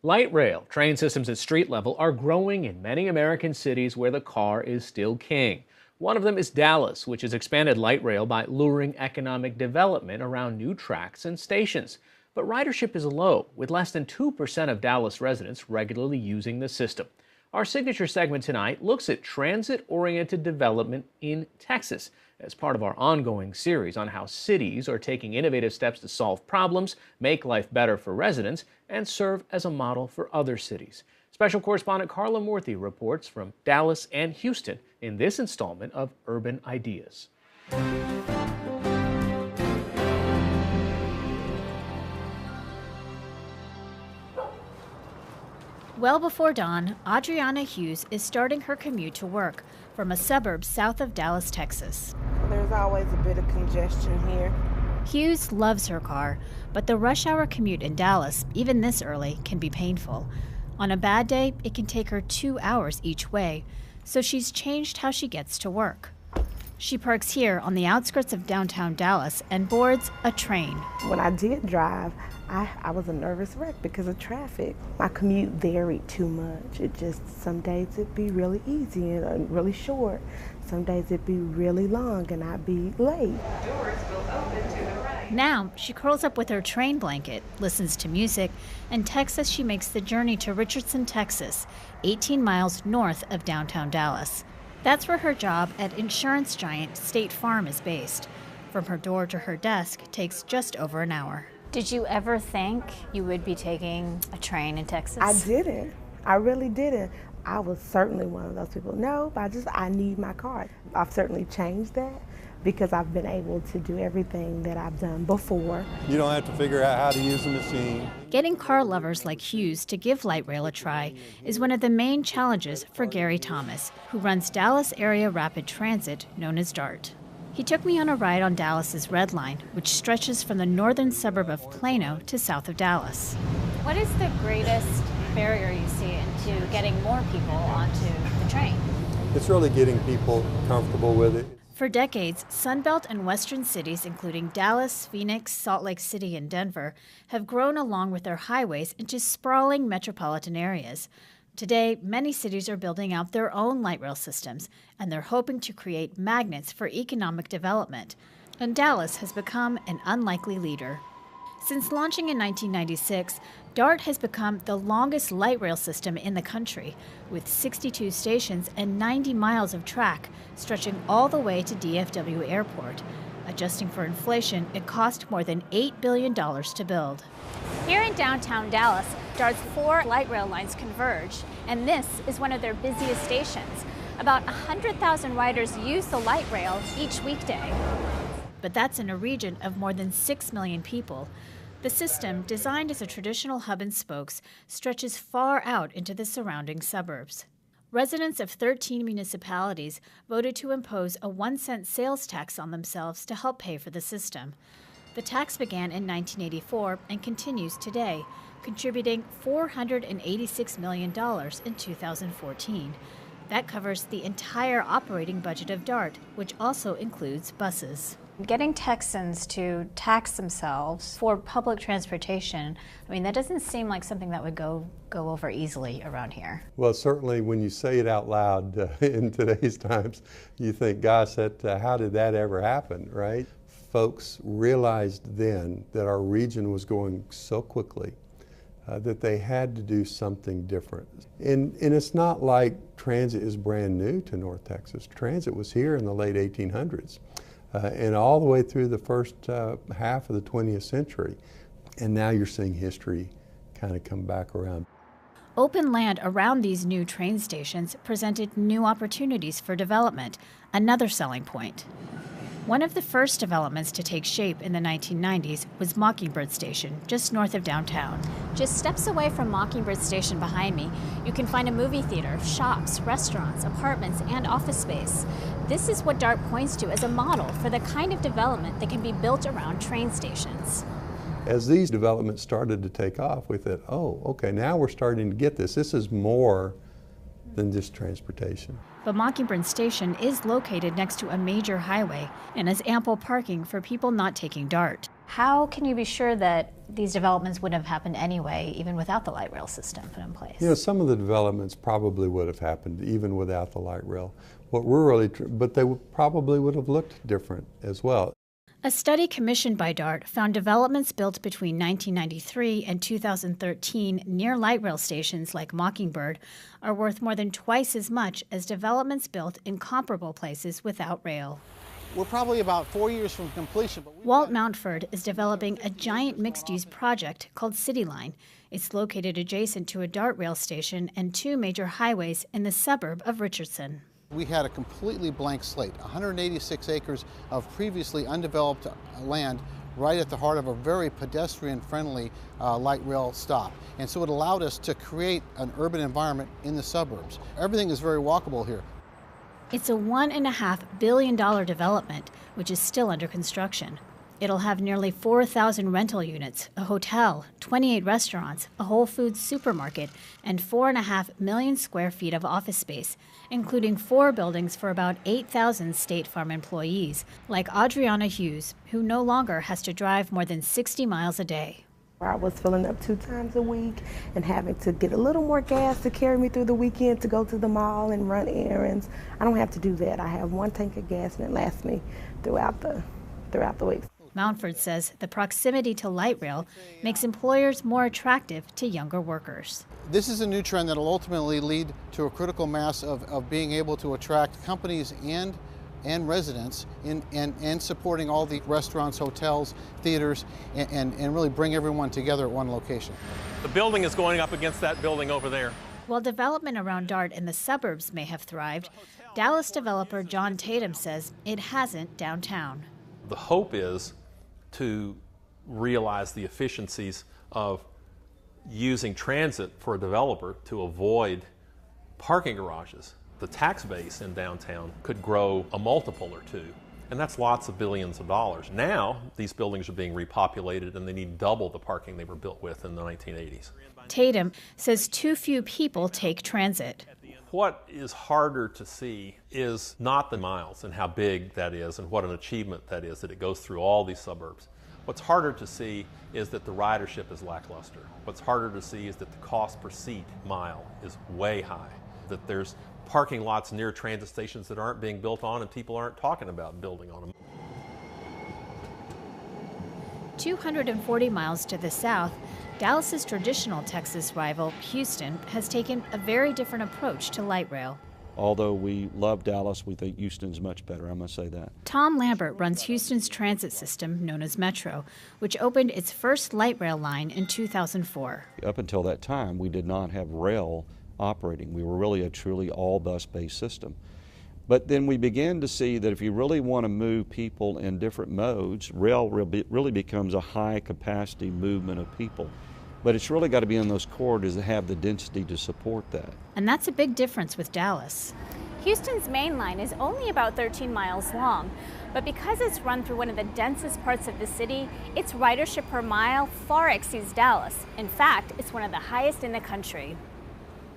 Light rail train systems at street level are growing in many American cities where the car is still king. One of them is Dallas, which has expanded light rail by luring economic development around new tracks and stations. But ridership is low, with less than 2% of Dallas residents regularly using the system. Our signature segment tonight looks at transit-oriented development in Texas as part of our ongoing series on how cities are taking innovative steps to solve problems, make life better for residents, and serve as a model for other cities. Special correspondent Carla Morthy reports from Dallas and Houston in this installment of Urban Ideas. Well before dawn, Adriana Hughes is starting her commute to work from a suburb south of Dallas, Texas. There's always a bit of congestion here. Hughes loves her car, but the rush hour commute in Dallas, even this early, can be painful. On a bad day, it can take her 2 hours each way, so she's changed how she gets to work. She parks here on the outskirts of downtown Dallas and boards a train. When I did drive, I was a nervous wreck because of traffic. My commute varied too much. Some days it'd be really easy and really short. Some days it'd be really long and I'd be late. Doors will open to the right. Now, she curls up with her train blanket, listens to music, and texts as she makes the journey to Richardson, Texas, 18 miles north of downtown Dallas. That's where her job at insurance giant State Farm is based. From her door to her desk takes just over an hour. Did you ever think you would be taking a train in Texas? I didn't. I really didn't. I was certainly one of those people. No, I need my car. I've certainly changed that because I've been able to do everything that I've done before. You don't have to figure out how to use the machine. Getting car lovers like Hughes to give light rail a try is one of the main challenges for Gary Thomas, who runs Dallas Area Rapid Transit, known as DART. He took me on a ride on Dallas's Red Line, which stretches from the northern suburb of Plano to south of Dallas. What is the greatest barrier you see into getting more people onto the train? It's really getting people comfortable with it. For decades, Sunbelt and western cities, including Dallas, Phoenix, Salt Lake City, and Denver, have grown along with their highways into sprawling metropolitan areas. Today, many cities are building out their own light rail systems, and they're hoping to create magnets for economic development. And Dallas has become an unlikely leader. Since launching in 1996, DART has become the longest light rail system in the country, with 62 stations and 90 miles of track stretching all the way to DFW Airport. Adjusting for inflation, it cost more than $8 billion to build. Here in downtown Dallas, DART's 4 light rail lines converge, and this is one of their busiest stations. About 100,000 riders use the light rail each weekday. But that's in a region of more than 6 million people. The system, designed as a traditional hub and spokes, stretches far out into the surrounding suburbs. Residents of 13 municipalities voted to impose a 1-cent sales tax on themselves to help pay for the system. The tax began in 1984 and continues today, contributing $486 million in 2014. That covers the entire operating budget of DART, which also includes buses. Getting Texans to tax themselves for public transportation, that doesn't seem like something that would go over easily around here. Well, certainly when you say it out loud in today's times, you think, gosh, how did that ever happen, right? Folks realized then that our region was going so quickly that they had to do something different. And it's not like transit is brand new to North Texas. Transit was here in the late 1800s. And all the way through the first half of the 20th century. And now you're seeing history kind of come back around. Open land around these new train stations presented new opportunities for development, another selling point. One of the first developments to take shape in the 1990s was Mockingbird Station, just north of downtown. Just steps away from Mockingbird Station behind me, you can find a movie theater, shops, restaurants, apartments, and office space. This is what DART points to as a model for the kind of development that can be built around train stations. As these developments started to take off, we thought, oh, okay, now we're starting to get this. This is more than just transportation. But Mockingbird Station is located next to a major highway and has ample parking for people not taking DART. How can you be sure that these developments wouldn't have happened anyway, even without the light rail system put in place. You know, some of the developments probably would have happened even without the light rail. But they probably would have looked different as well. A study commissioned by DART found developments built between 1993 and 2013 near light rail stations like Mockingbird are worth more than twice as much as developments built in comparable places without rail. We're probably about 4 years from completion. Walt Mountford is developing a giant mixed-use project called CityLine. It's located adjacent to a DART rail station and 2 major highways in the suburb of Richardson. We had a completely blank slate, 186 acres of previously undeveloped land right at the heart of a very pedestrian-friendly light rail stop. And so it allowed us to create an urban environment in the suburbs. Everything is very walkable here. It's a $1.5 billion development, which is still under construction. It'll have nearly 4,000 rental units, a hotel, 28 restaurants, a Whole Foods supermarket, and 4.5 million square feet of office space, including 4 buildings for about 8,000 State Farm employees, like Adriana Hughes, who no longer has to drive more than 60 miles a day. I was filling up 2 times a week and having to get a little more gas to carry me through the weekend to go to the mall and run errands. I don't have to do that. I have 1 tank of gas and it lasts me throughout the week. Mountford says the proximity to light rail makes employers more attractive to younger workers. This is a new trend that will ultimately lead to a critical mass of being able to attract companies and residents and supporting all the restaurants, hotels, theaters, and really bring everyone together at one location. The building is going up against that building over there. While development around DART in the suburbs may have thrived, Dallas developer John Tatum says it hasn't downtown. The hope is to realize the efficiencies of using transit for a developer to avoid parking garages. The tax base in downtown could grow a multiple or 2, and that's lots of billions of dollars. Now, these buildings are being repopulated and they need double the parking they were built with in the 1980s. Tatum says too few people take transit. What is harder to see is not the miles and how big that is and what an achievement that is, that it goes through all these suburbs. What's harder to see is that the ridership is lackluster. What's harder to see is that the cost per seat mile is way high, that there's parking lots near transit stations that aren't being built on and people aren't talking about building on them. 240 miles to the south, Dallas's traditional Texas rival, Houston, has taken a very different approach to light rail. Although we love Dallas, we think Houston's much better, I must say that. Tom Lambert runs Houston's transit system known as Metro, which opened its first light rail line in 2004. Up until that time, we did not have rail operating. We were really a truly all bus-based system. But then we began to see that if you really want to move people in different modes, rail really becomes a high capacity movement of people. But it's really got to be in those corridors that have the density to support that. And that's a big difference with Dallas. Houston's main line is only about 13 miles long, but because it's run through one of the densest parts of the city, its ridership per mile far exceeds Dallas. In fact, it's one of the highest in the country.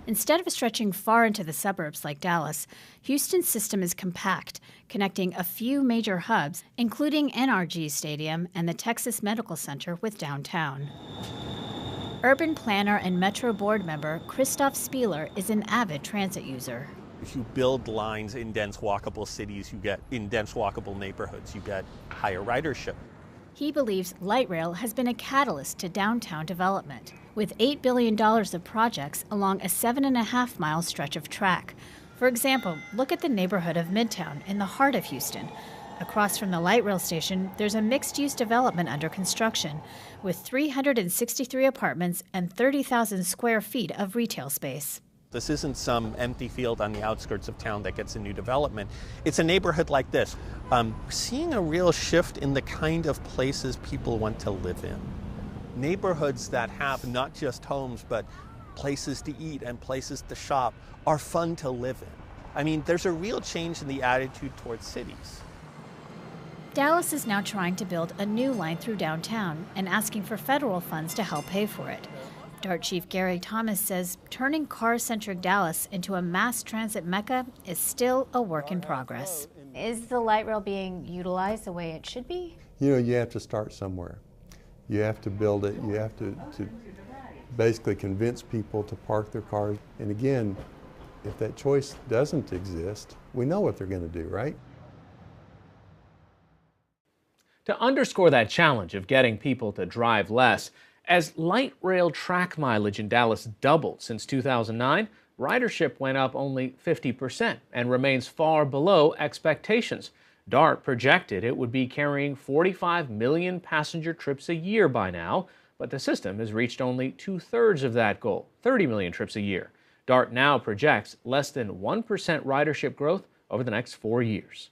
Instead of stretching far into the suburbs like Dallas, Houston's system is compact, connecting a few major hubs, including NRG Stadium and the Texas Medical Center with downtown. Urban planner and Metro board member Christoph Spieler is an avid transit user. If you build lines in dense walkable cities, in dense walkable neighborhoods, you get higher ridership. He believes light rail has been a catalyst to downtown development, with $8 billion of projects along a 7.5-mile stretch of track. For example, look at the neighborhood of Midtown in the heart of Houston. Across from the light rail station, there's a mixed-use development under construction, with 363 apartments and 30,000 square feet of retail space. This isn't some empty field on the outskirts of town that gets a new development. It's a neighborhood like this. Seeing a real shift in the kind of places people want to live in. Neighborhoods that have not just homes, but places to eat and places to shop are fun to live in. I mean, there's a real change in the attitude towards cities. Dallas is now trying to build a new line through downtown and asking for federal funds to help pay for it. DART Chief Gary Thomas says turning car-centric Dallas into a mass transit mecca is still a work in progress. Is the light rail being utilized the way it should be? You know, you have to start somewhere. You have to build it. You have to basically convince people to park their cars. And again, if that choice doesn't exist, we know what they're going to do, right? To underscore that challenge of getting people to drive less, as light rail track mileage in Dallas doubled since 2009, ridership went up only 50% and remains far below expectations. DART projected it would be carrying 45 million passenger trips a year by now, but the system has reached only 2/3 of that goal, 30 million trips a year. DART now projects less than 1% ridership growth over the next 4 years.